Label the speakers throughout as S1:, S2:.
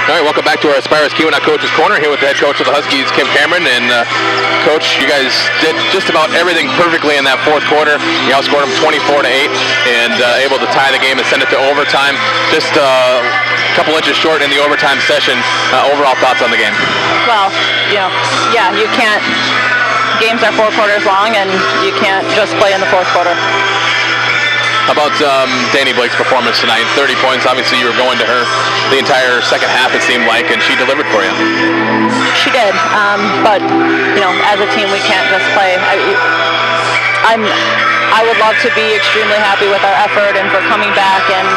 S1: All right, welcome back to our Aspires Keweenaw Coach's Corner here with the head coach of the Huskies, Kim Cameron. And Coach, you guys did just about everything perfectly in that fourth quarter. You outscored them 24-8 and able to tie the game and send it to overtime. Just a couple inches short in the overtime session. Overall thoughts on the game?
S2: Well, you can't. Games are 4 quarters long, and you can't just play in the fourth quarter.
S1: How about Danny Blake's performance tonight? 30 points. Obviously, you were going to her the entire second half, it seemed like, and she delivered for you.
S2: She did, but as a team, we can't just play. I would love to be extremely happy with our effort and for coming back and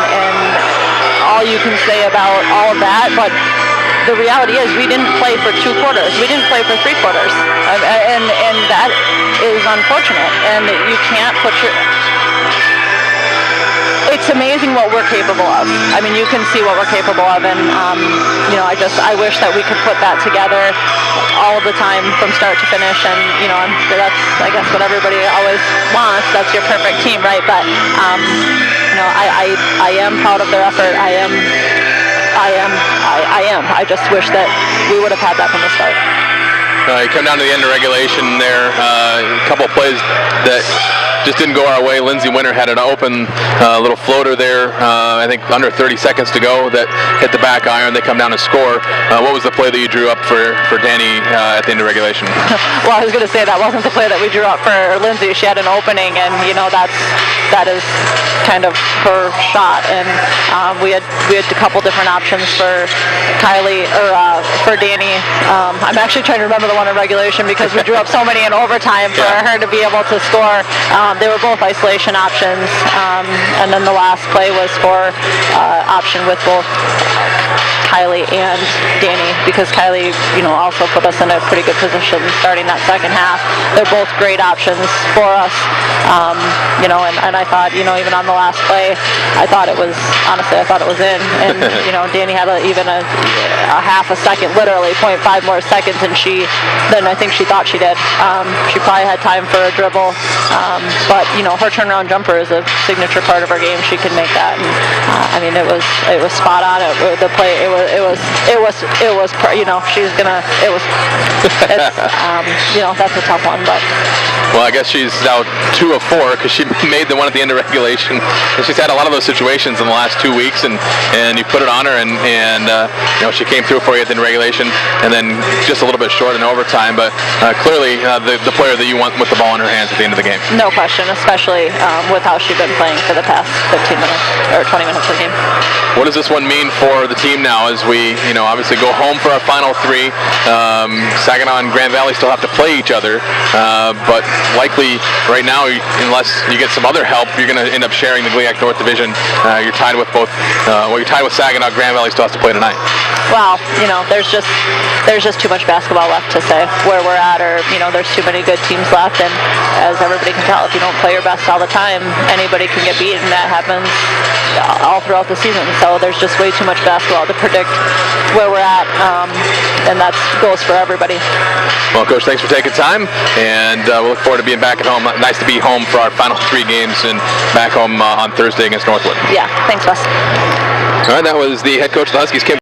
S2: all you can say about all of that, but the reality is we didn't play for 2 quarters. We didn't play for 3 quarters, and that is unfortunate. And you can't put your. It's amazing what we're capable of. I mean, you can see what we're capable of, and I wish that we could put that together all of the time from start to finish. And that's I guess what everybody always wants. That's your perfect team, right? But I am proud of their effort. I am. I just wish that we would have had that from the start.
S1: You come down to the end of regulation there. A couple of plays that just didn't go our way. Lindsay Winter had an open little floater there, I think under 30 seconds to go, that hit the back iron. They come down and score. What was the play that you drew up for Danny at the end of regulation?
S2: Well, I was going to say that wasn't the play that we drew up for Lindsay. She had an opening, and that is kind of her shot. And we had a couple different options for Kylie or for Danny. I'm actually trying to remember the one in regulation because we drew up so many in overtime for her to be able to score. They were both isolation options, and then the last play was for option with both Kylie and Danny, because Kylie, also put us in a pretty good position starting that second half. They're both great options for us, and I thought, even on the last play, I thought it was in, and Danny had even a half a second, literally 0.5 more seconds, and than I think she thought she did. She probably had time for a dribble, but her turnaround jumper is a signature part of her game. She can make that, and it was spot on. The play, she's gonna. That's a tough one, but.
S1: Well, I guess she's now 2 of 4 because she made the one at the end of regulation. And she's had a lot of those situations in the last 2 weeks, and you put it on her, and she came through for you at the end of regulation, and then just a little bit short in overtime. But clearly, the player that you want with the ball in her hands at the end of the game.
S2: No question, especially with how she's been playing for the past 15 minutes or 20 minutes of the game.
S1: What does this one mean for the team now as we, obviously go home for our final 3? Saginaw and Grand Valley still have to play each other, but likely right now, unless you get some other help, you're going to end up sharing the GLIAC North Division. You're tied with both. You're tied with Saginaw. Grand Valley still has to play tonight.
S2: Well, there's just too much basketball left to say where we're at, or there's too many good teams left, and as everybody can tell, if you don't play your best all the time, anybody can get beat, and that happens all throughout the season. So there's just way too much basketball to predict where we're at, and that goes for everybody.
S1: Well, Coach, thanks for taking time, and we'll look forward to being back at home. Nice to be home for our final 3 games and back home on Thursday against Northwood.
S2: Yeah, thanks, Wes.
S1: All right, that was the head coach of the Huskies, Kim